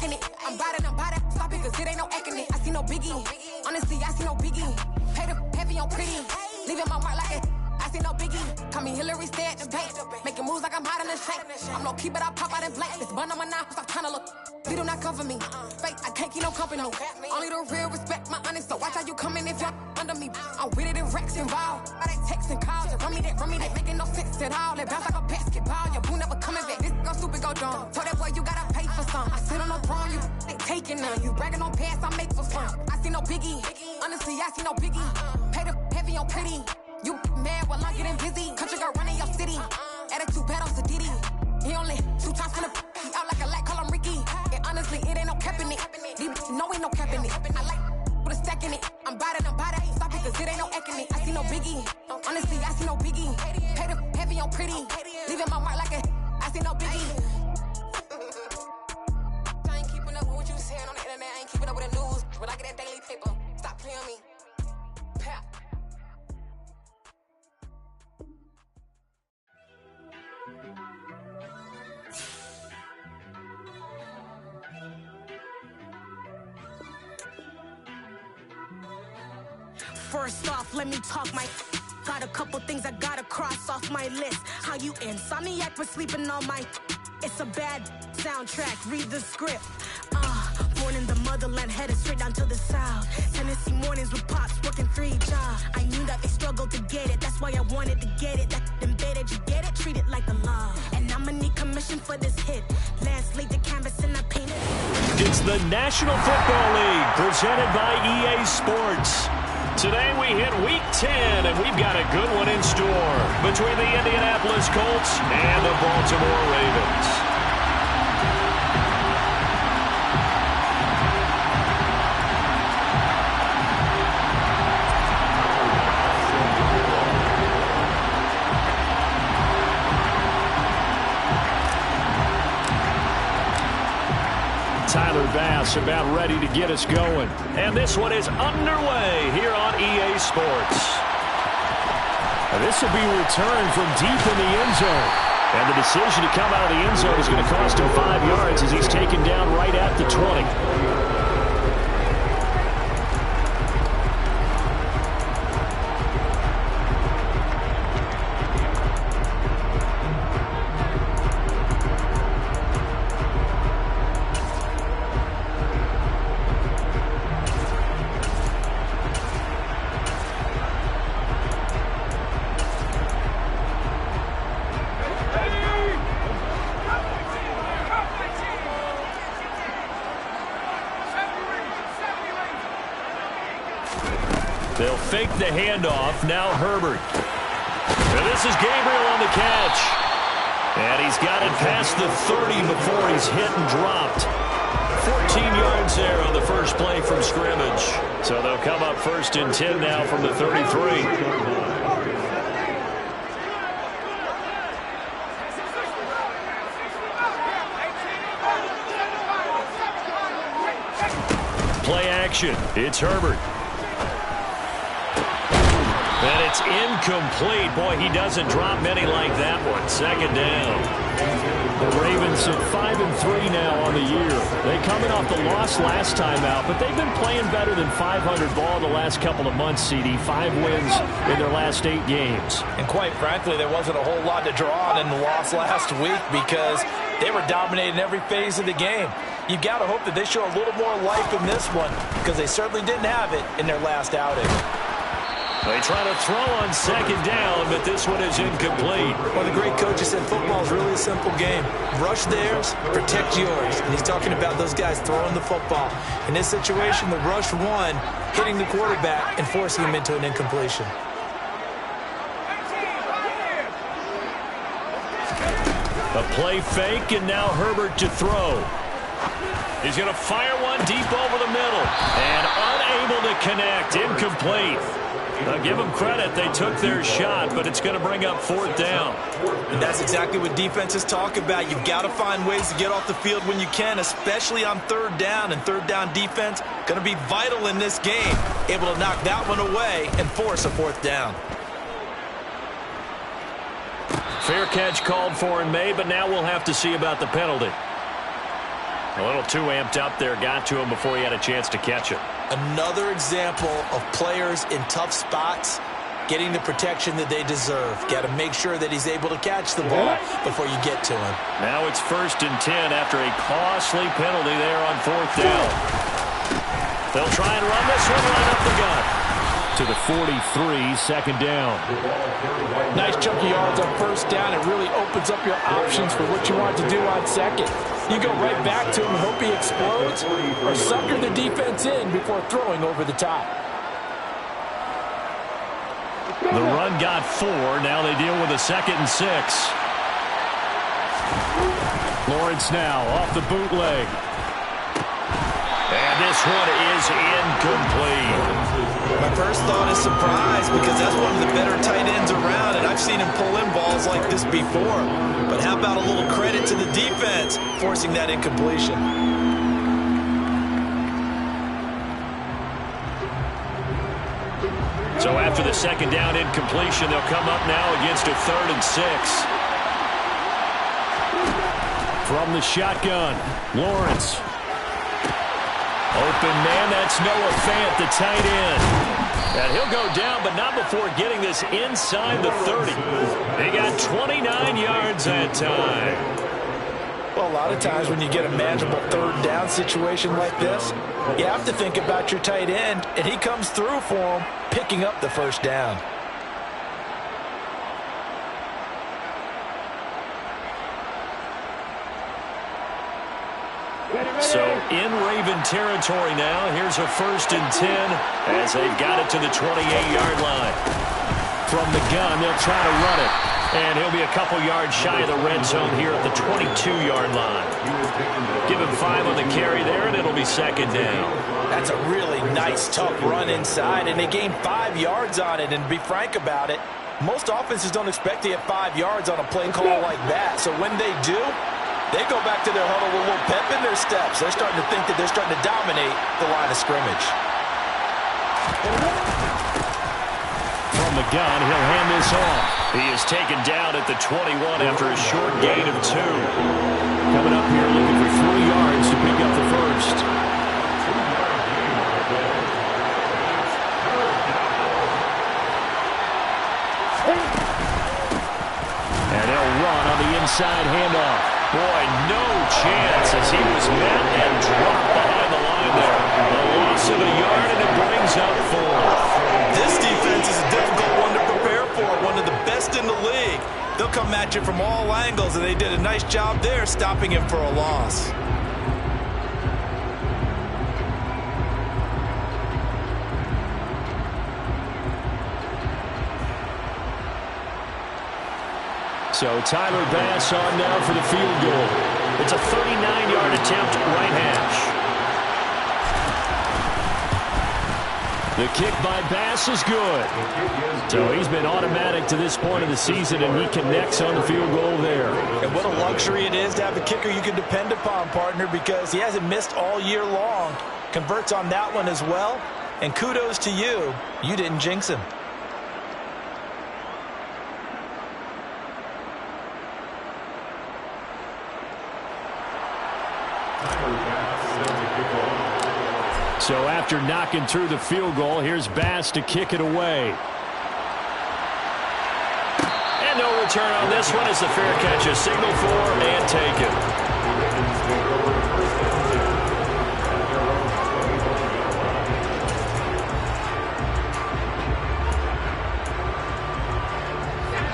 checking it. I'm body, stop it, cause it ain't no acting it. I see no biggie, honestly, I see no biggie. Pay the heavy on pretty, leaving my mark like I see no biggie. Call me Hillary, stay at the bank, making moves like I'm hiding in shank. I'm low key, but I pop out in blank. This bun on my knife, stop trying to look. They do not cover me. Fake, I can't keep no company. Only the real respect my honest, so watch how you coming if you're under me. I'm with it in Rex involved. I they texting calls, and run me that, making no sense at all. They bounce like a basketball, your boo never coming back. This go stupid, go dumb. Told that boy you gotta pay for some. I sit on the throne, you ain't taking none. You bragging on past, I make for fun. I see no biggie, honestly, I see no biggie. Pay the heavy on pretty. You mad while I'm getting busy. Country girl running your city. Attitude bad on Sadidi. He only 2 times from the he out like a light, call him Ricky. And honestly, it ain't no cap in it. These no ain't no cap in it. I like with a stack in it. I'm body, stop it, cause it ain't no acting it. I see no biggie. Honestly, I see no biggie. Pay the heavy on pretty. Leaving my mark like I see no biggie. I ain't keeping up with what you saying on the internet. I ain't keeping up with the news. When I get that daily paper, stop playing me. Pap. First off, let me talk my got a couple things I gotta cross off my list. How you insomniac for sleeping on my it's a bad soundtrack, read the script. Born in the motherland, headed straight down to the south. Tennessee mornings with pops, working 3 jobs. I knew that they struggled to get it, that's why I wanted to get it. That embedded, you get it, treat it like the law. And I'ma need commission for this hit. Last laid the canvas and I painted. It's the National Football League, presented by EA Sports. Today we hit Week 10, and we've got a good one in store between the Indianapolis Colts and the Baltimore Ravens. Tyler Bass about ready to get us going. And this one is underway here on EA Sports. This will be returned from deep in the end zone. And the decision to come out of the end zone is going to cost him 5 yards as he's taken down right at the 20. They'll fake the handoff. Now Herbert. And this is Gabriel on the catch. And he's got it past the 30 before he's hit and dropped. 14 yards there on the first play from scrimmage. So they'll come up 1st and 10 now from the 33. Play action. It's Herbert. And it's incomplete. Boy, he doesn't drop many like that one. 2nd down. The Ravens sit 5-3 now on the year. They coming off the loss last time out, but they've been playing better than 500 ball the last couple of months, CD. 5 wins in their last 8 games. And quite frankly, there wasn't a whole lot to draw on in the loss last week because they were dominating every phase of the game. You've got to hope that they show a little more life in this one because they certainly didn't have it in their last outing. They try to throw on 2nd down, but this one is incomplete. Well, the great coach has said football is really a simple game. Rush theirs, protect yours. And he's talking about those guys throwing the football. In this situation, the rush won, hitting the quarterback and forcing him into an incompletion. A play fake, and now Herbert to throw. He's going to fire one deep over the middle. And unable to connect. Incomplete. Now give them credit. They took their shot, but it's going to bring up 4th down. And that's exactly what defenses talk about. You've got to find ways to get off the field when you can, especially on 3rd down. And 3rd down defense going to be vital in this game. Able to knock that one away and force a 4th down. Fair catch called for and made, but now we'll have to see about the penalty. A little too amped up there, got to him before he had a chance to catch it. Another example of players in tough spots getting the protection that they deserve. Got to make sure that he's able to catch the ball before you get to him. Now it's 1st and 10 after a costly penalty there on 4th down. They'll try and run this one right up the gut. To the 43, 2nd down. Nice chunky yards on 1st down. It really opens up your options for what you want to do on 2nd. You go right back to him and hope he explodes, or sucker the defense in before throwing over the top. The run got 4. Now they deal with a 2nd and 6. Lawrence now off the bootleg. And this one is incomplete. My first thought is surprise, because that's one of the better tight ends around, and I've seen him pull in balls like this before. But how about a little credit to the defense forcing that incompletion? So after the 2nd down incompletion, they'll come up now against a 3rd and 6. From the shotgun, Lawrence. Open man, that's Noah Fant, the tight end. And he'll go down, but not before getting this inside the 30. He got 29 yards that time. Well, a lot of times when you get a manageable 3rd down situation like this, you have to think about your tight end, and he comes through for him, picking up the 1st down. So in Raven territory now, here's a 1st and 10 as they've got it to the 28-yard line. From the gun, they'll try to run it. And he'll be a couple yards shy of the red zone here at the 22-yard line. Give him 5 on the carry there, and it'll be 2nd down. That's a really nice, tough run inside, and they gained 5 yards on it. And to be frank about it, most offenses don't expect to get 5 yards on a play call like that. So when they do, they go back to their huddle with a little pep in their steps. They're starting to think that they're starting to dominate the line of scrimmage. From the gun, he'll hand this off. He is taken down at the 21 after a short gain of 2. Coming up here looking for 3 yards to pick up the 1st. And they'll run on the inside handoff. Boy, no chance as he was met and dropped behind the line there. A loss of a yard, and it brings up 4. This defense is a difficult one to prepare for, one of the best in the league. They'll come at you from all angles, and they did a nice job there stopping him for a loss. So Tyler Bass on now for the field goal. It's a 39-yard attempt, right hash. The kick by Bass is good. So he's been automatic to this point of the season, and he connects on the field goal there. And what a luxury it is to have a kicker you can depend upon, partner, because he hasn't missed all year long. Converts on that one as well. And kudos to you. You didn't jinx him. So after knocking through the field goal, here's Bass to kick it away. And no return on this one as the fair catch is signaled for and taken.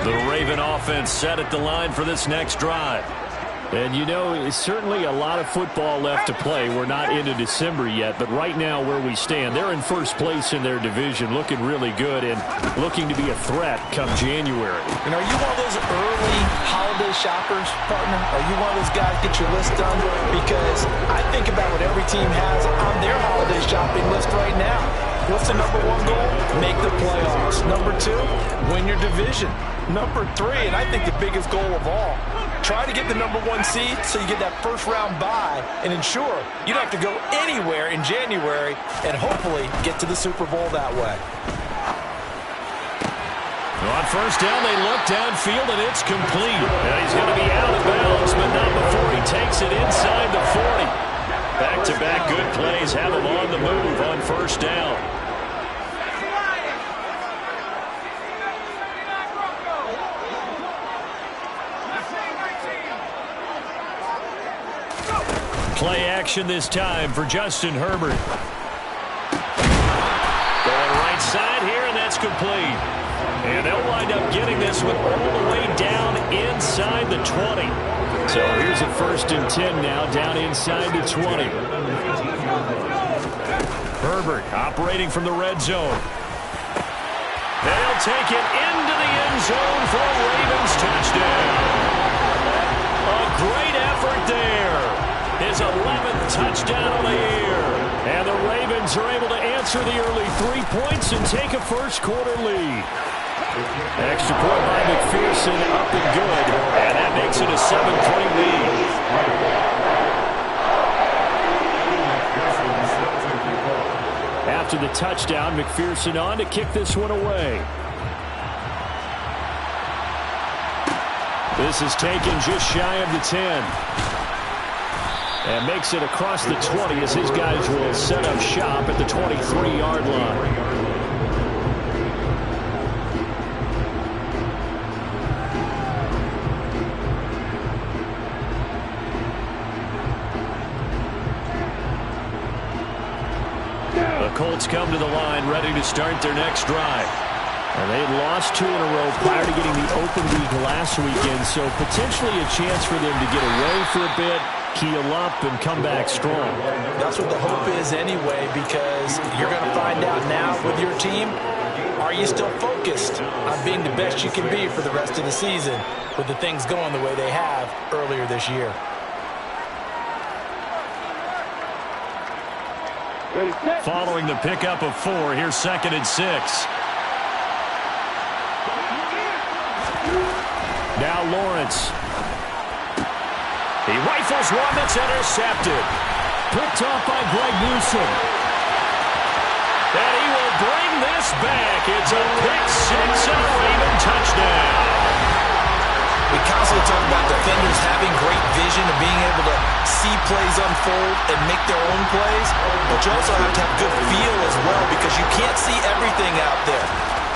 The Raven offense set at the line for this next drive. And, you know, it's certainly a lot of football left to play. We're not into December yet, but right now where we stand, they're in first place in their division, looking really good and looking to be a threat come January. And are you one of those early holiday shoppers, partner? Are you one of those guys get your list done? Because I think about what every team has on their holiday shopping list right now. What's the number 1 goal? Make the playoffs. Number 2, win your division. Number 3, and I think the biggest goal of all, try to get the number 1 seed so you get that first round bye and ensure you don't have to go anywhere in January and hopefully get to the Super Bowl that way. On first down, they look downfield, and it's complete. And he's going to be out of bounds, but not before he takes it inside the 40. Back-to-back good plays have him on the move on first down. Play action this time for Justin Herbert. Going right side here, and that's complete. And they'll wind up getting this one all the way down inside the 20. So here's a 1st and 10 now, down inside the 20. Herbert operating from the red zone. They'll take it into the end zone for a Ravens touchdown. A great effort there. His 11th touchdown of the year. And the Ravens are able to answer the early 3 points and take a first-quarter lead. Extra point by McPherson, up and good. And that makes it a 7-3 lead. After the touchdown, McPherson on to kick this one away. This is taken just shy of the 10. And makes it across the 20 as his guys will set up shop at the 23-yard line. The Colts come to the line ready to start their next drive. And they had lost 2 in a row prior to getting the open week last weekend, so potentially a chance for them to get away for a bit, keel up, and come back strong. That's what the hope is anyway, because you're going to find out now with your team, are you still focused on being the best you can be for the rest of the season with the things going the way they have earlier this year? Following the pickup of 4, here's 2nd and 6. Now Lawrence. He rifles one that's intercepted. Picked off by Greg Newsome. And he will bring this back. It's a pick 6 and a Raven touchdown. We constantly talk about defenders having great vision and being able to see plays unfold and make their own plays. But you also have to have good feel as well, because you can't see everything out there.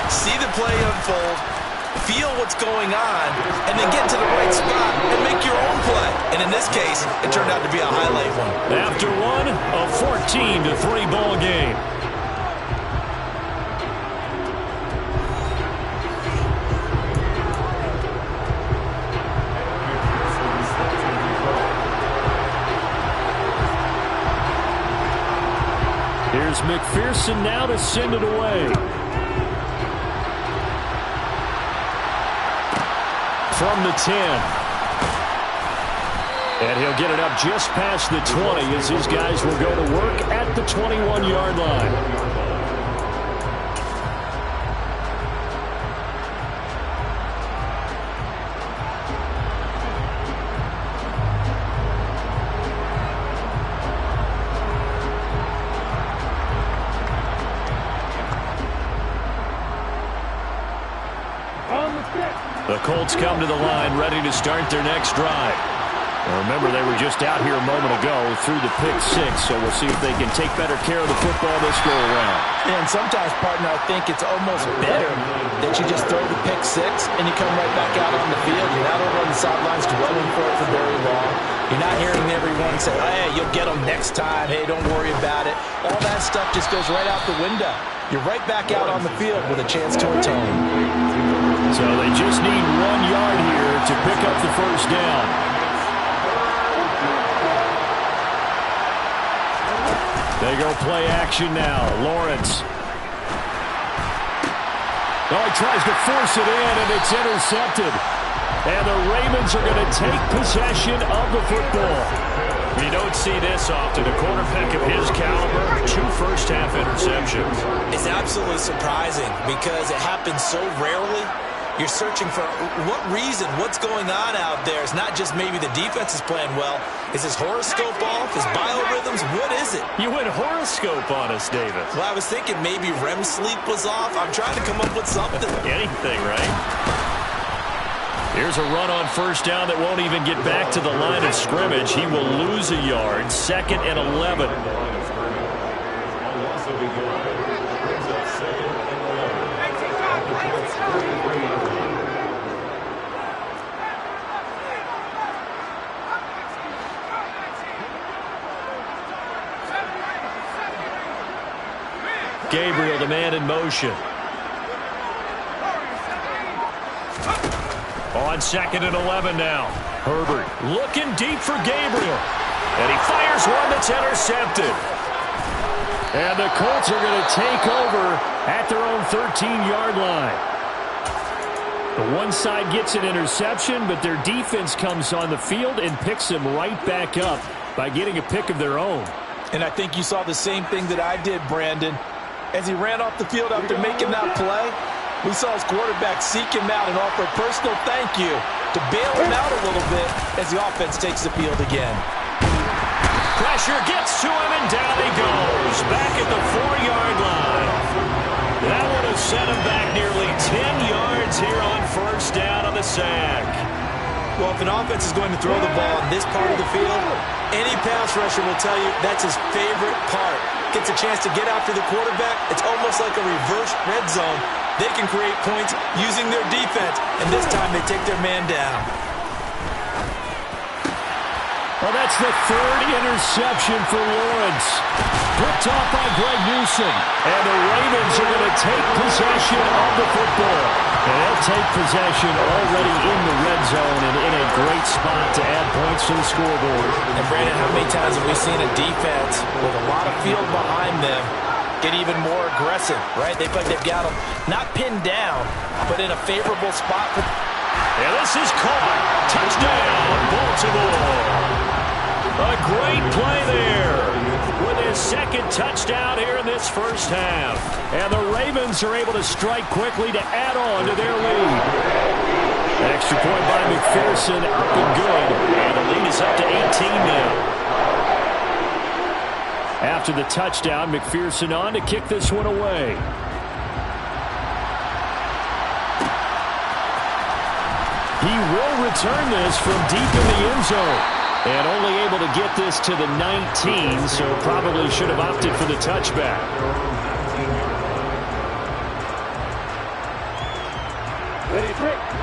See the play unfold, feel what's going on, and then get to the right spot and make your own play. And in this case, it turned out to be a highlight one. After one, a 14-3 ball game. Here's McPherson now to send it away. From the 10. And he'll get it up just past the 20 as his guys will go to work at the 21-yard line. The Colts come to the line ready to start their next drive. Now remember, they were just out here a moment ago through the pick 6, so we'll see if they can take better care of the football this go around. And sometimes, partner, I think it's almost better that you just throw the pick 6 and you come right back out on the field. You're not over on the sidelines dwelling for it for very long. You're not hearing everyone say, hey, you'll get them next time. Hey, don't worry about it. All that stuff just goes right out the window. You're right back out on the field with a chance to atone. So they just need 1 yard here to pick up the first down. They go play action now. Lawrence. Oh, he tries to force it in, and it's intercepted. And the Ravens are going to take possession of the football. You don't see this often. A quarterback of his caliber, 2 first-half interceptions. It's absolutely surprising because it happens so rarely. You're searching for what reason, what's going on out there. It's not just maybe the defense is playing well. Is his horoscope off? His biorhythms? What is it? You went horoscope on us, David. Well, I was thinking maybe REM sleep was off. I'm trying to come up with something. Anything, right? Here's a run on first down that won't even get back to the line of scrimmage. He will lose a yard. 2nd and 11. Gabriel, the man in motion. On 2nd and 11 now. Herbert looking deep for Gabriel. And he fires one that's intercepted. And the Colts are going to take over at their own 13-yard line. The one side gets an interception, but their defense comes on the field and picks them right back up by getting a pick of their own. And I think you saw the same thing that I did, Brandon. As he ran off the field after making that play, we saw his quarterback seek him out and offer a personal thank you to bail him out a little bit as the offense takes the field again. Pressure gets to him, and down he goes. Back at the 4-yard line. That would have sent him back nearly 10 yards here on first down on the sack. Well, if an offense is going to throw the ball in this part of the field, any pass rusher will tell you that's his favorite part. Gets a chance to get after the quarterback. It's almost like a reverse red zone. They can create points using their defense, and this time they take their man down. Well, that's the 3rd interception for Lawrence. Picked off by Greg Newsome. And the Ravens are going to take possession of the football. And they'll take possession already in the red zone and in a great spot to add points to the scoreboard. And Brandon, how many times have we seen a defense with a lot of field behind them get even more aggressive, right? They feel like they've got them not pinned down, but in a favorable spot. And this is caught. Touchdown, Baltimore. A great play there with his 2nd touchdown here in this first half. And the Ravens are able to strike quickly to add on to their lead. Extra point by McPherson, up and good. And the lead is up to 18 now. After the touchdown, McPherson on to kick this one away. He will return this from deep in the end zone. And only able to get this to the 19, so probably should have opted for the touchback.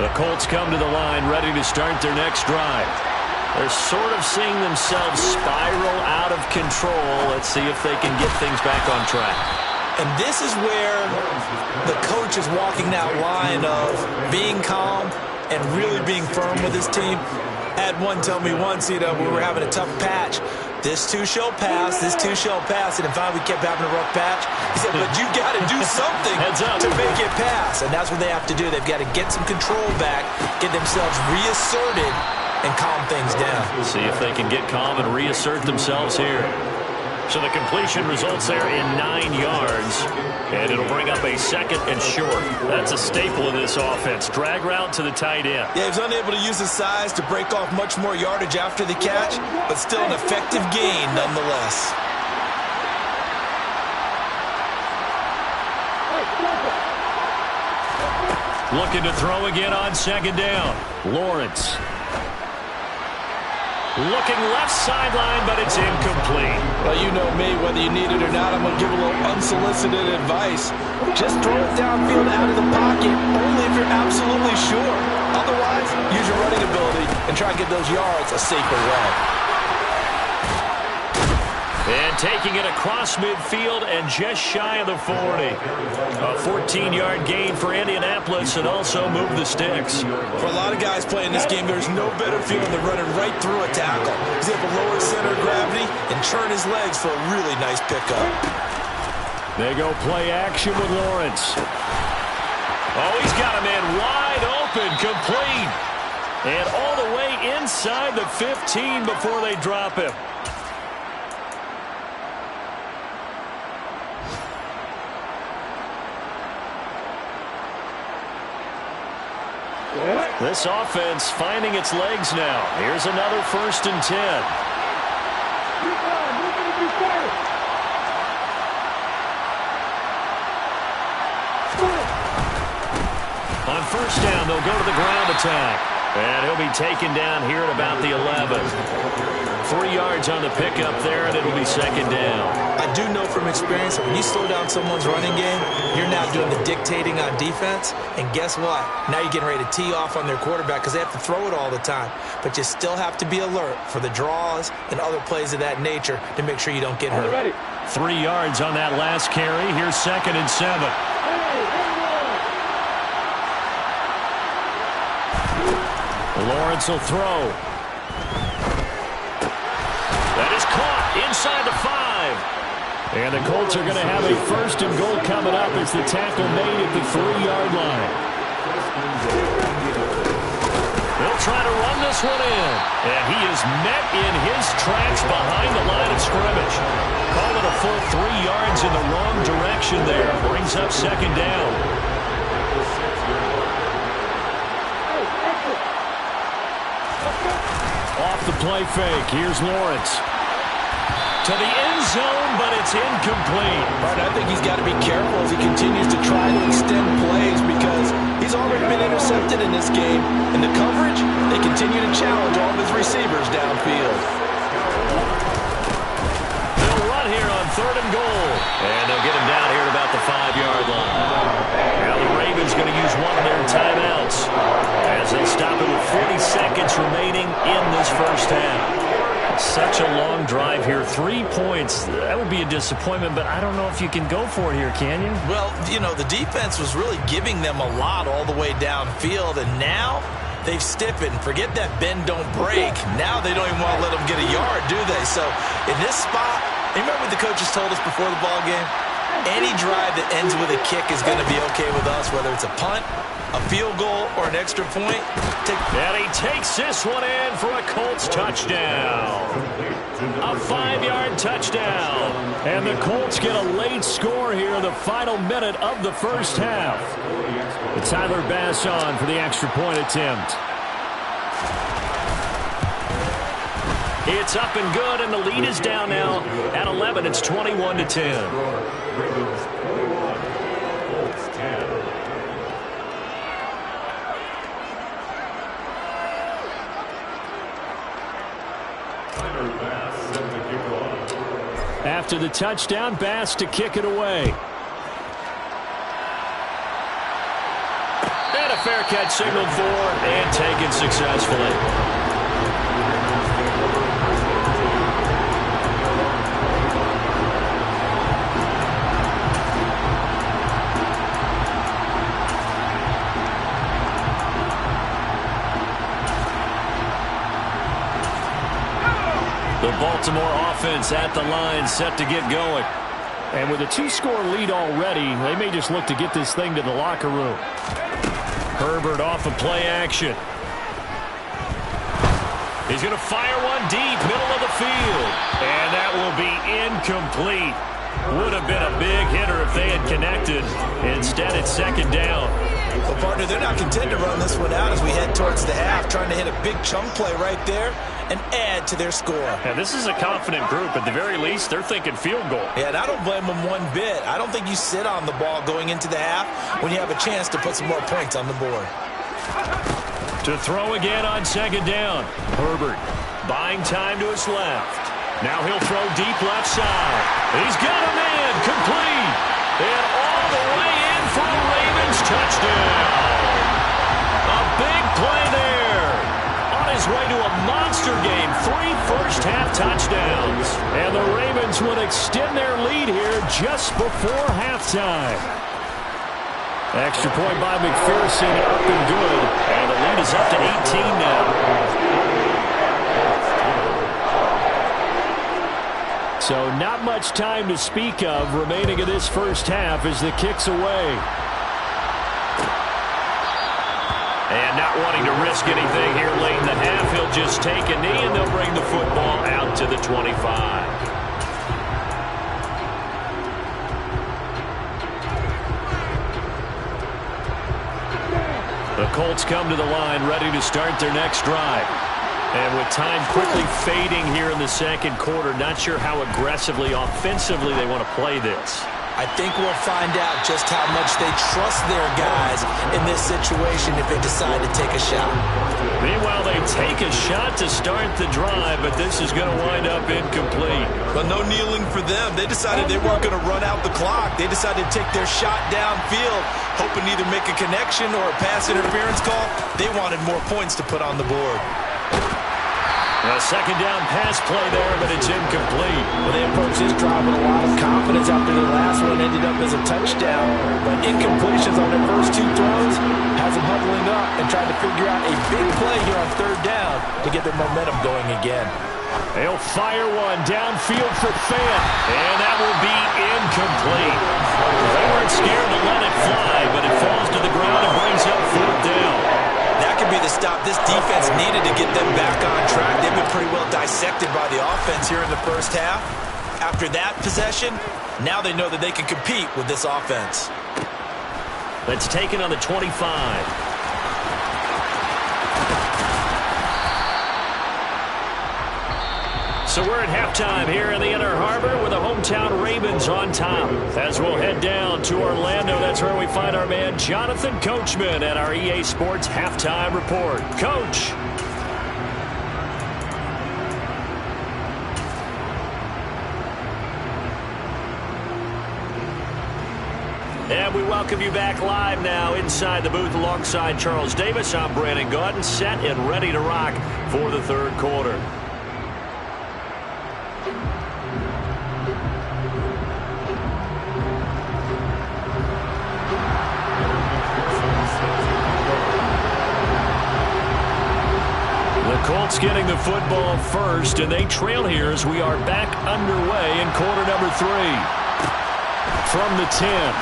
The Colts come to the line ready to start their next drive. They're sort of seeing themselves spiral out of control. Let's see if they can get things back on track. And this is where the coach is walking that line of being calm and really being firm with his team. I had one tell me once, we were having a tough patch. This too shall pass, this too shall pass. And finally we kept having a rough patch. He said, but you got to do something to make it pass. And that's what they have to do. They've got to get some control back, get themselves reasserted, and calm things down. See if they can get calm and reassert themselves here. So the completion results there in 9 yards. And it'll bring up a 2nd and short. That's a staple of this offense. Drag route to the tight end. Yeah, he was unable to use his size to break off much more yardage after the catch, but still an effective gain nonetheless. Looking to throw again on 2nd down. Lawrence. Looking left sideline, but it's incomplete. Well, you know me, whether you need it or not, I'm going to give a little unsolicited advice. Just throw it downfield out of the pocket, only if you're absolutely sure. Otherwise, use your running ability and try and get those yards a safer way. And taking it across midfield and just shy of the 40. A 14-yard gain for Indianapolis and also move the sticks. For a lot of guys playing this game, there's no better feeling than running right through a tackle. He's able to lower his center of gravity and turn his legs for a really nice pickup. They go play action with Lawrence. Oh, he's got a man wide open, complete. And all the way inside the 15 before they drop him. This offense finding its legs now. Here's another 1st and 10. On first down, they'll go to the ground attack. And he'll be taken down here at about the 11. 3 yards on the pickup there, and it'll be second down. I do know from experience that when you slow down someone's running game, you're now doing the dictating on defense. And guess what? Now you're getting ready to tee off on their quarterback because they have to throw it all the time. But you still have to be alert for the draws and other plays of that nature to make sure you don't get hurt. 3 yards on that last carry. Here's 2nd and 7. Lawrence will throw. That is caught inside the 5. And the Colts are going to have a 1st and goal coming up as the tackle made at the 3-yard line. They'll try to run this one in. And he is met in his tracks behind the line of scrimmage. Call it a full 3 yards in the wrong direction there. Brings up second down. Off the play fake. Here's Lawrence. To the end zone, but it's incomplete. Right, I think he's got to be careful as he continues to try to extend plays because he's already been intercepted in this game. And the coverage, they continue to challenge all of his receivers downfield. They'll run here on 3rd and goal. And they'll get him down here at about the 5-yard line. Now the Ravens going to use one of their timeouts as they stop it with 40 seconds remaining in this first half. Such a long drive here. 3 points. That would be a disappointment, but I don't know if you can go for it here, can you? Well, you know, the defense was really giving them a lot all the way downfield, and now they've stiffened. Forget that bend, don't break. Now they don't even want to let them get a yard, do they? So in this spot, remember what the coaches told us before the ball game? Any drive that ends with a kick is going to be okay with us, whether it's a punt, a field goal, or an extra point. And he takes this one in for a Colts touchdown. A 5-yard touchdown. And the Colts get a late score here in the final minute of the first half. Tyler Bass on for the extra point attempt. It's up and good, and the lead is down now at 11. It's 21-10. After the touchdown, Bass to kick it away. And a fair catch signaled for and taken successfully. The Baltimore offense at the line, set to get going. And with a 2-score lead already, they may just look to get this thing to the locker room. Herbert off of play action. He's going to fire one deep, middle of the field. And that will be incomplete. Would have been a big hitter if they had connected. Instead, it's second down. Well, partner, they're not content to run this one out as we head towards the half, trying to hit a big chunk play right there and add to their score. Yeah, this is a confident group. At the very least, they're thinking field goal. Yeah, and I don't blame them one bit. I don't think you sit on the ball going into the half when you have a chance to put some more points on the board. To throw again on second down. Herbert buying time to his left. Now he'll throw deep left side. He's got him in. Complete. And all the way in for a Ravens touchdown. A big play there. On his way to a monster game. 3 first-half touchdowns. And the Ravens would extend their lead here just before halftime. Extra point by McPherson, up and good. And the lead is up to 18 now. So not much time to speak of remaining in this first half as the kick's away. And not wanting to risk anything here late in the half, he'll just take a knee and they'll bring the football out to the 25. The Colts come to the line ready to start their next drive. And with time quickly fading here in the second quarter, not sure how aggressively, offensively they want to play this. I I think we'll find out just how much they trust their guys in this situation if they decide to take a shot. Meanwhile, they take a shot to start the drive, but this is going to wind up incomplete. But no kneeling for them. They decided they weren't going to run out the clock. They decided to take their shot downfield, hoping to either make a connection or a pass interference call. They wanted more points to put on the board. A second down pass play there, but it's incomplete. Well, they approached this drive with a lot of confidence after the last one ended up as a touchdown. But incompletions on their first two throws has them huddling up and trying to figure out a big play here on third down to get their momentum going again. They'll fire one downfield for Fant, and that will be incomplete. They weren't scared to let it fly, but it falls to the ground and brings up fourth down. That could be the stop this defense needed to get them back on track. They've been pretty well dissected by the offense here in the first half. After that possession, now they know that they can compete with this offense. That's taken on the 25. So we're at halftime here in the Inner Harbor with the hometown Ravens on top. As we'll head down to Orlando, that's where we find our man Jonathan Coachman at our EA Sports Halftime Report. Coach. And we welcome you back live now inside the booth alongside Charles Davis. I'm Brandon Gaudin, set and ready to rock for the third quarter. Colts getting the football first, and they trail here as we are back underway in quarter number 3. From the 10.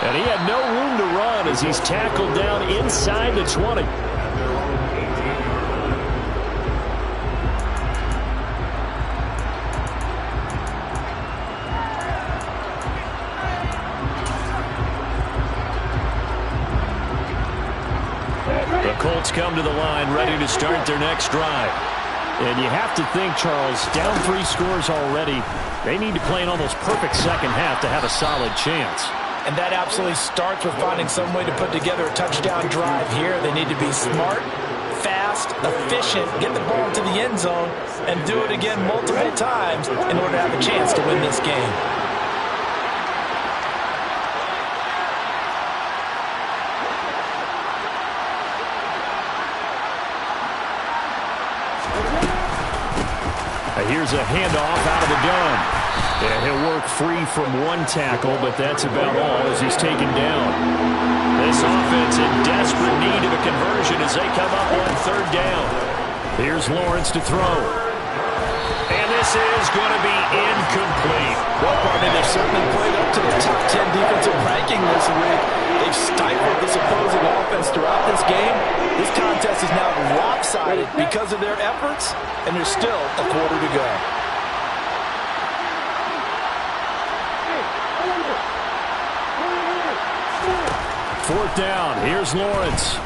And he had no room to run as he's tackled down inside the 20. Colts come to the line ready to start their next drive. And you have to think, Charles, down 3 scores already. They need to play an almost perfect second half to have a solid chance. And that absolutely starts with finding some way to put together a touchdown drive here. They need to be smart, fast, efficient, get the ball into the end zone, and do it again multiple times in order to have a chance to win this game. Here's a handoff out of the gun. Yeah, he'll work free from one tackle, but that's about all as he's taken down. This offense in desperate need of a conversion as they come up on third down. Here's Lawrence to throw. And this is going to be incomplete. Well, partner, they've certainly played up to the top 10 defensive ranking this week. They've stifled this opposing offense throughout this game. This contest is now lopsided because of their efforts, and there's still a quarter to go. Fourth down. Here's Lawrence.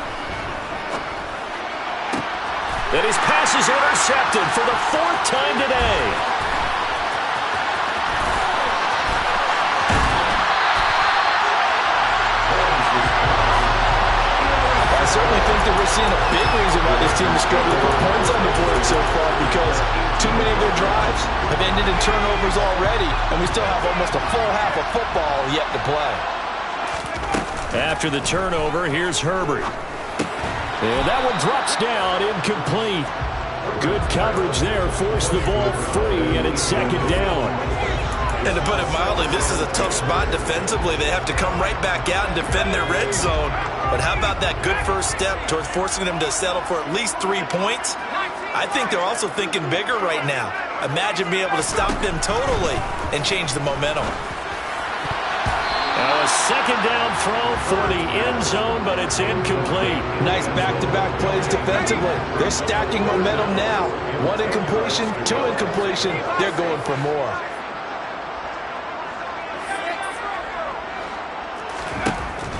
And his pass is intercepted for the 4th time today. I certainly think that we're seeing a big reason why this team is struggling to put points on the board so far, because too many of their drives have ended in turnovers already, and we still have almost a full half of football yet to play. After the turnover, here's Herbert. And that one drops down, incomplete. Good coverage there, forced the ball free, and it's second down. And to put it mildly, this is a tough spot defensively. They have to come right back out and defend their red zone. But how about that good first step towards forcing them to settle for at least 3 points? I think they're also thinking bigger right now. Imagine being able to stop them totally and change the momentum. Now a second down throw for the end zone, but it's incomplete. Nice back-to-back plays defensively. They're stacking momentum now. 1 incompletion, 2 incompletion. They're going for more.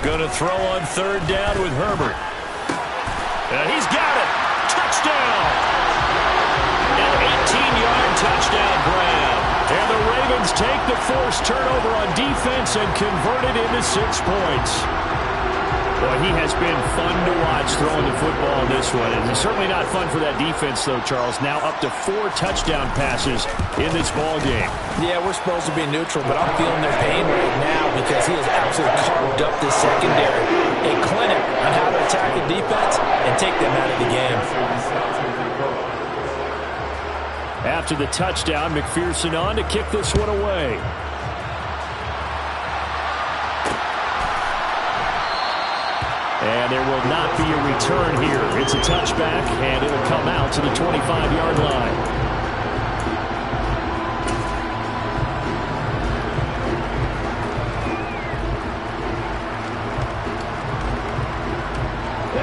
Going to throw on third down with Herbert. And he's got it. Touchdown. An 18-yard touchdown grab. And the Ravens take the forced turnover on defense and converted into 6 points. Boy, he has been fun to watch throwing the football in this one. And it's certainly not fun for that defense, though, Charles. Now up to 4 touchdown passes in this ball game. Yeah, we're supposed to be neutral, but I'm feeling their pain right now because he has absolutely carved up this secondary. A clinic on how to attack the defense and take them out of the game. After the touchdown, McPherson on to kick this one away. And there will not be a return here. It's a touchback, and it'll come out to the 25-yard line.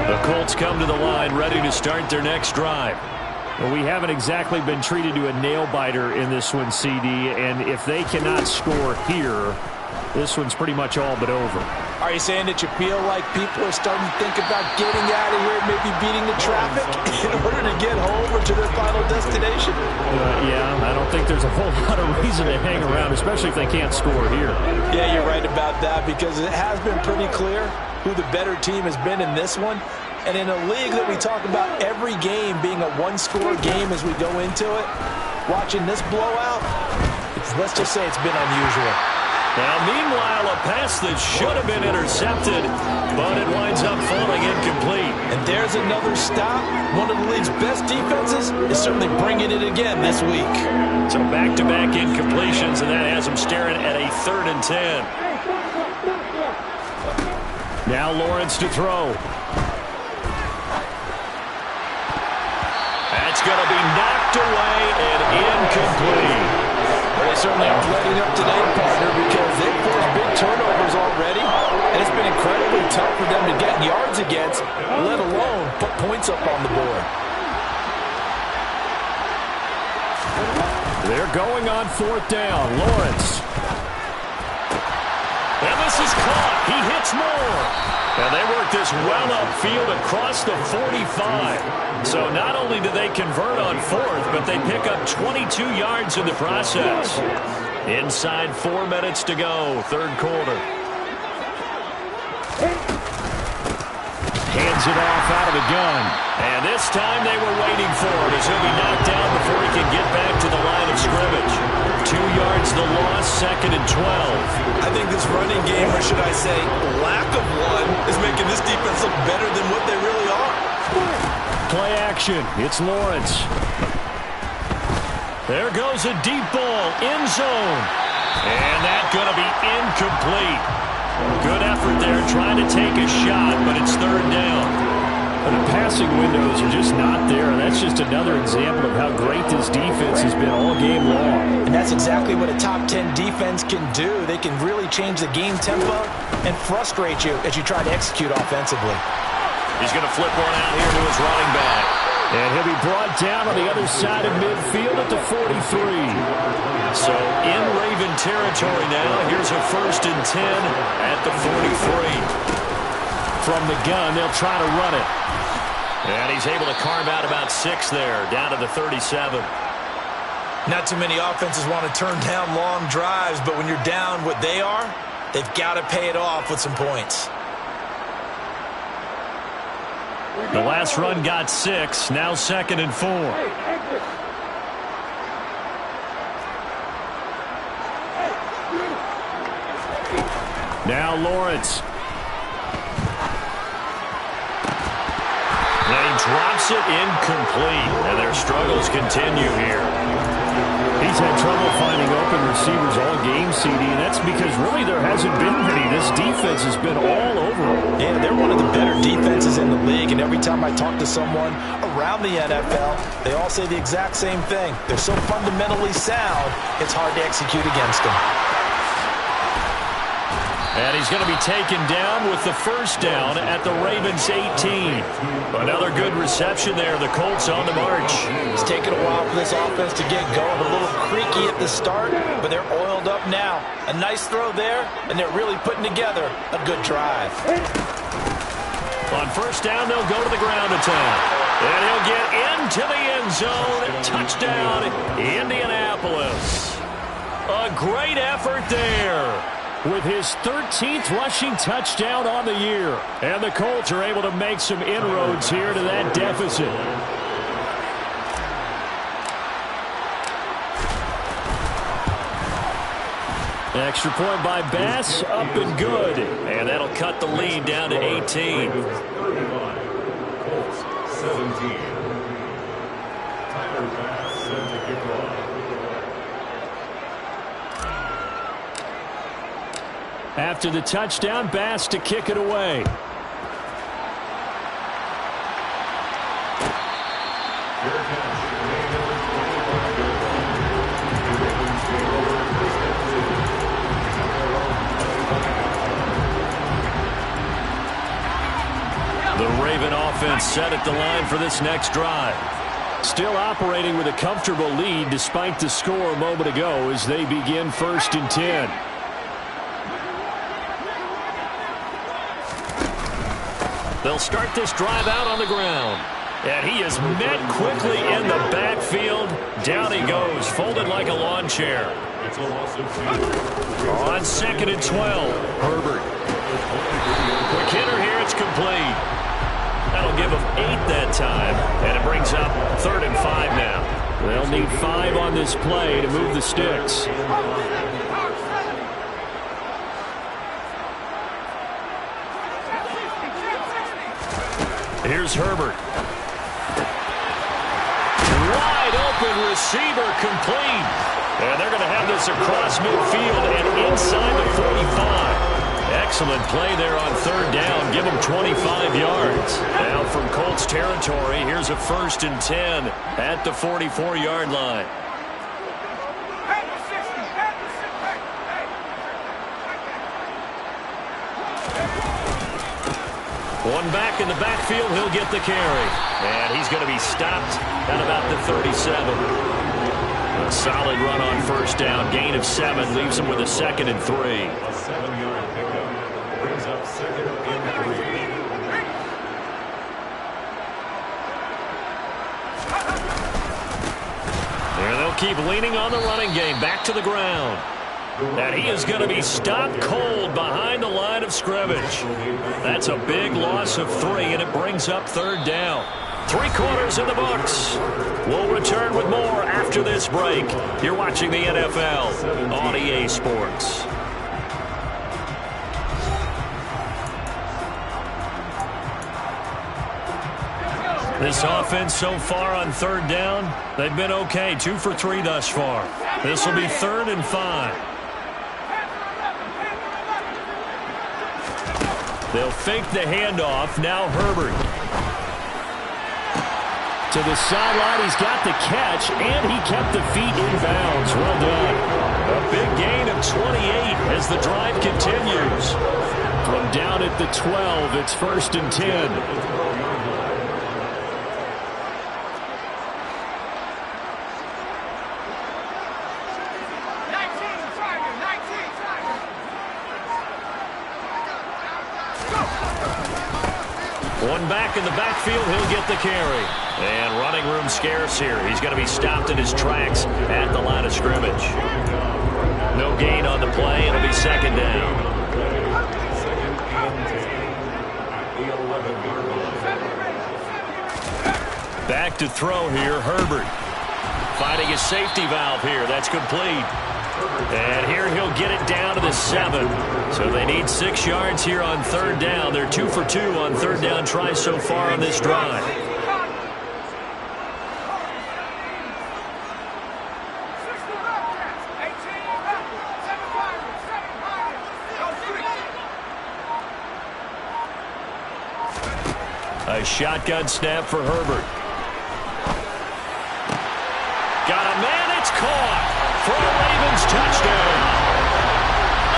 The Colts come to the line ready to start their next drive. Well, we haven't exactly been treated to a nail-biter in this one, CD, and if they cannot score here, this one's pretty much all but over. Are you saying that you feel like people are starting to think about getting out of here, maybe beating the traffic in order to get home or to their final destination? Yeah, I don't think there's a whole lot of reason to hang around, especially if they can't score here. Yeah, you're right about that because it has been pretty clear who the better team has been in this one. And in a league that we talk about every game being a one-score game as we go into it, watching this blowout, let's just say it's been unusual. Now, meanwhile, a pass that should have been intercepted, but it winds up falling incomplete. And there's another stop. One of the league's best defenses is certainly bringing it again this week. So back-to-back incompletions, and that has them staring at a 3rd and 10. Now Lawrence to throw. That's going to be knocked away and incomplete. Well, they certainly aren't letting up today, partner, because they've forced big turnovers already, and it's been incredibly tough for them to get yards against, let alone put points up on the board. They're going on 4th down. Lawrence. And this is caught. He hits more. And they work this well upfield across the 45. So not only do they convert on 4th, but they pick up 22 yards in the process. Inside 4 minutes to go, 3rd quarter. Hands it off out of the gun. And this time they were waiting for it as he'll be knocked down before he can get back to the line of scrimmage. 2 yards the loss, 2nd and 12. I think this running game, or should I say lack of one, is making this defense look better than what they really are. Play action. It's Lawrence. There goes a deep ball, end zone. And that's going to be incomplete. Good effort there trying to take a shot, but it's 3rd down. But the passing windows are just not there, and that's just another example of how great this defense has been all game long. And that's exactly what a top 10 defense can do. They can really change the game tempo and frustrate you as you try to execute offensively. He's going to flip one out here to his running back. And he'll be brought down on the other side of midfield at the 43. So in Raven territory now, here's a 1st and 10 at the 43. From the gun, they'll try to run it. And he's able to carve out about 6 there, down to the 37. Not too many offenses want to turn down long drives, but when you're down what they are, they've got to pay it off with some points. The last run got 6, now 2nd and 4. Now Lawrence. And he drops it incomplete, and their struggles continue here. He's had trouble finding open receivers all game, CD, and that's because really there hasn't been many. This defense has been all over them. Yeah, they're one of the better defenses in the league, and every time I talk to someone around the NFL, they all say the exact same thing. They're so fundamentally sound, it's hard to execute against them. And he's going to be taken down with the 1st down at the Ravens 18. Another good reception there. The Colts on the march. It's taken a while for this offense to get going. A little creaky at the start, but they're oiled up now. A nice throw there, and they're really putting together a good drive. On 1st down, they'll go to the ground attack. And he'll get into the end zone. Touchdown, Indianapolis. A great effort there. With his 13th rushing touchdown on the year. And the Colts are able to make some inroads here to that deficit. Extra point by Bass, up and good. And that'll cut the lead down to 18. Colts 17. Tyler Bass set to kick off. After the touchdown, Bass to kick it away. The Raven offense set at the line for this next drive. Still operating with a comfortable lead despite the score a moment ago as they begin 1st and 10. They'll start this drive out on the ground. And he is met quickly in the backfield. Down he goes, folded like a lawn chair. On 2nd and 12, Herbert. Quick hitter here, it's complete. That'll give him 8 that time. And it brings up 3rd and 5 now. They'll need 5 on this play to move the sticks. Here's Herbert. Wide open receiver complete. And they're going to have this across midfield and inside the 45. Excellent play there on 3rd down. Give them 25 yards. Now from Colts territory, here's a 1st and 10 at the 44-yard line. One back in the backfield, he'll get the carry. And he's going to be stopped at about the 37. A solid run on 1st down. Gain of 7 leaves him with a 2nd and 3. A 7-yard pickup brings up 2nd and 3. And they'll keep leaning on the running game. Back to the ground. And he is going to be stopped cold behind the line of scrimmage. That's a big loss of 3, and it brings up 3rd down. 3 quarters in the books. We'll return with more after this break. You're watching the NFL on EA Sports. This offense so far on 3rd down, they've been okay. 2 for 3 thus far. This will be 3rd and 5. They'll fake the handoff. Now Herbert. To the sideline. He's got the catch, and he kept the feet in bounds. Well done. A big gain of 28 as the drive continues. From down at the 12, it's 1st and 10. One back in the backfield, he'll get the carry. And running room scarce here. He's going to be stopped in his tracks at the line of scrimmage. No gain on the play. It'll be 2nd down. Back to throw here, Herbert. Finding his safety valve here. That's complete. And here he'll get it down to the 7. So they need 6 yards here on 3rd down. They're 2 for 2 on 3rd down tries so far on this drive. A shotgun snap for Herbert. Got a man, it's caught for a Ravens touchdown.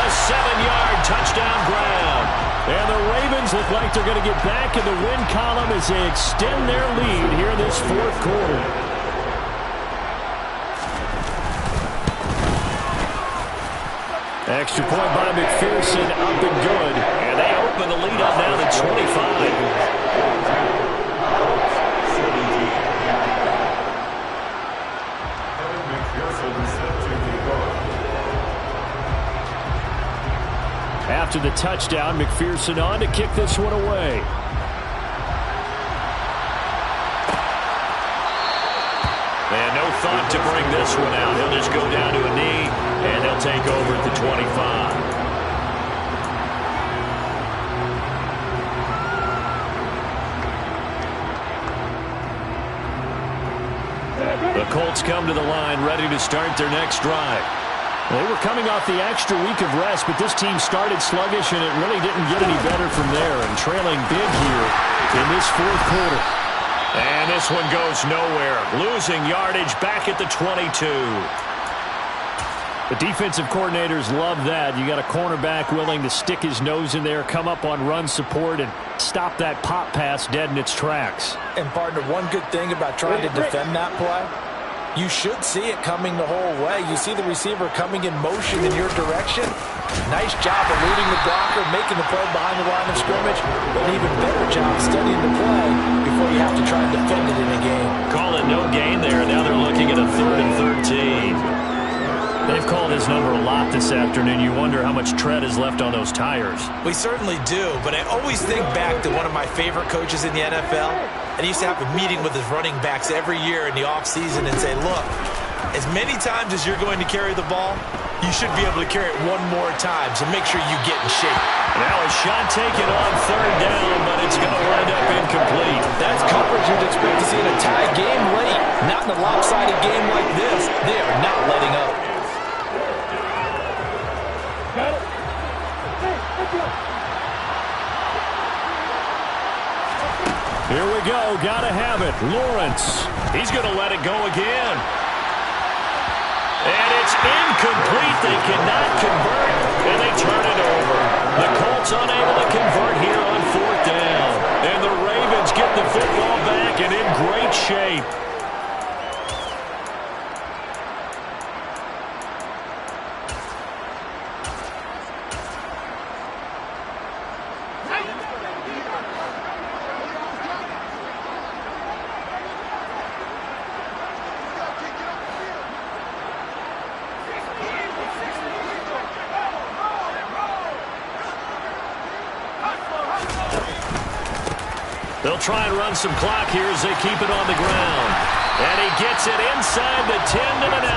A 7-yard touchdown grab. And the Ravens look like they're going to get back in the win column as they extend their lead here in this 4th quarter. Extra point by McPherson, up and good. And they open the lead up now to 25. After the touchdown, McPherson on to kick this one away. And no thought to bring this one out. He'll just go down to a knee, and he'll take over at the 25. The Colts come to the line, ready to start their next drive. They were coming off the extra week of rest, but this team started sluggish, and it really didn't get any better from there, and trailing big here in this fourth quarter. And this one goes nowhere. Losing yardage back at the 22. The defensive coordinators love that. You got a cornerback willing to stick his nose in there, come up on run support, and stop that pop pass dead in its tracks. And, partner, one good thing about trying to defend that play, you should see it coming the whole way. You see the receiver coming in motion in your direction. Nice job eluding the blocker, making the play behind the line of scrimmage. But an even better job studying the play before you have to try and defend it in a game. Call it no gain there. Now they're looking at a 3rd and 13. They've called his number a lot this afternoon. You wonder how much tread is left on those tires. We certainly do, but I always think back to one of my favorite coaches in the NFL. And he used to have a meeting with his running backs every year in the offseason and say, look, as many times as you're going to carry the ball, you should be able to carry it one more time, so make sure you get in shape. Now a shot taken on 3rd down, but it's going to wind up incomplete. That's coverage you'd expect to see in a tie game late. Not in a lopsided game like this. They are not letting up. Here we go. Got to have it. Lawrence. He's going to let it go again. And it's incomplete. They cannot convert, and they turn it over. The Colts unable to convert here on 4th down. And the Ravens get the football back and in great shape. They'll try and run some clock here as they keep it on the ground. And he gets it inside the 10 to the 9.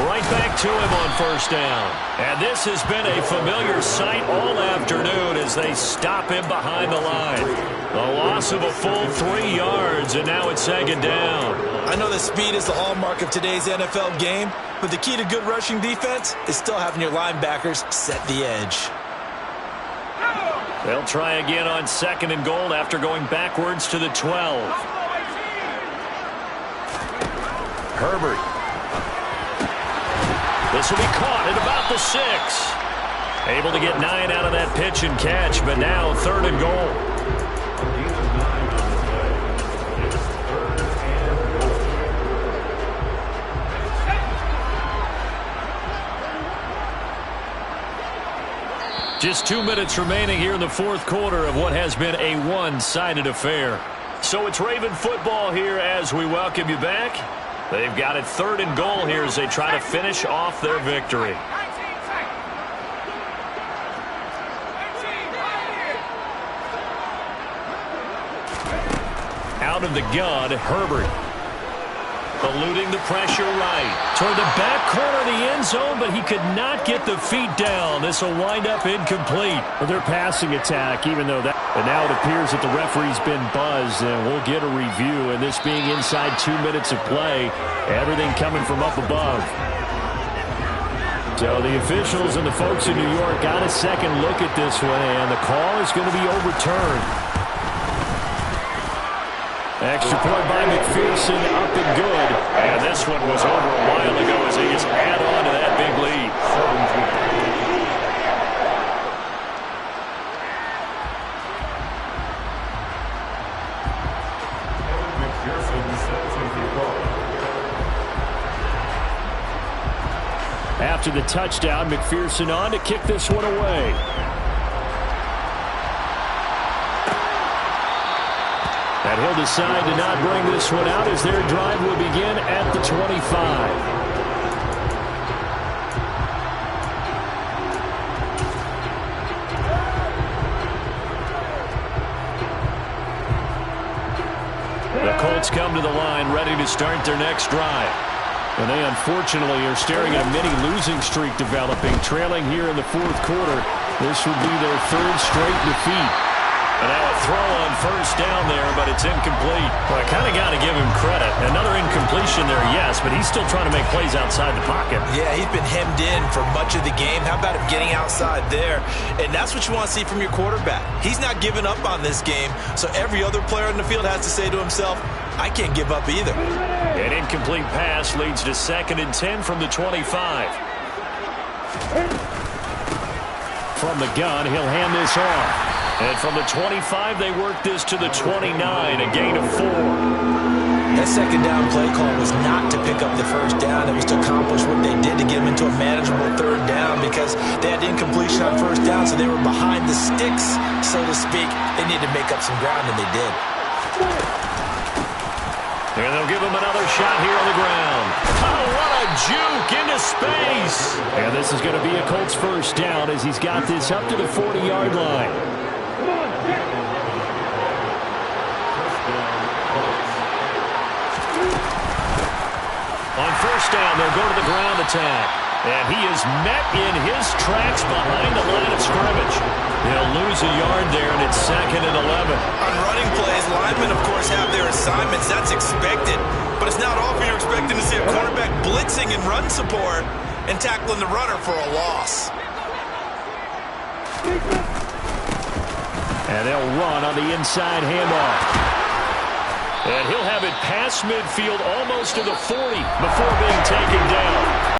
Right back to him on 1st down. And this has been a familiar sight all afternoon as they stop him behind the line. A loss of a full 3 yards, and now it's 2nd down. I know that speed is the hallmark of today's NFL game, but the key to good rushing defense is still having your linebackers set the edge. They'll try again on 2nd and goal after going backwards to the 12. Herbert. This will be caught at about the 6. Able to get 9 out of that pitch and catch, but now 3rd and goal. Just 2 minutes remaining here in the 4th quarter of what has been a one-sided affair. So it's Raven football here as we welcome you back. They've got it 3rd and goal here as they try to finish off their victory. Out of the gun, Herbert. Eluding the pressure right. Toward the back corner of the end zone, but he could not get the feet down. This will wind up incomplete. Well, their passing attack, even though that... And now it appears that the referee's been buzzed, and we'll get a review. And this being inside 2 minutes of play, everything coming from up above. So the officials and the folks in New York got a second look at this one, and the call is going to be overturned. Extra point by McPherson, up and good. And this one was over a while ago as they just add on to that big lead. After the touchdown, McPherson on to kick this one away. And he'll decide to not bring this one out as their drive will begin at the 25. The Colts come to the line ready to start their next drive. And they unfortunately are staring at a mini losing streak developing, trailing here in the fourth quarter. This would be their third straight defeat. And now a throw on first down there, but it's incomplete. Well, I kind of got to give him credit. Another incompletion there, yes, but he's still trying to make plays outside the pocket. Yeah, he's been hemmed in for much of the game. How about him getting outside there? And that's what you want to see from your quarterback. He's not giving up on this game, so every other player in the field has to say to himself, I can't give up either. An incomplete pass leads to 2nd and 10 from the 25. From the gun, he'll hand this off. And from the 25, they work this to the 29, a gain of 4. That second down play call was not to pick up the first down. It was to accomplish what they did to get them into a manageable third down because they had incompletion on first down, so they were behind the sticks, so to speak. They needed to make up some ground, and they did. And they'll give him another shot here on the ground. Oh, what a juke into space. And this is going to be a Colts first down as he's got this up to the 40-yard line. On first down, they'll go to the ground attack. And he is met in his tracks behind the line of scrimmage. He'll lose a yard there, and it's 2nd and 11. On running plays, linemen, of course, have their assignments. That's expected. But it's not often you're expecting to see a quarterback blitzing in run support and tackling the runner for a loss. And they'll run on the inside handoff. And he'll have it past midfield almost to the 40 before being taken down.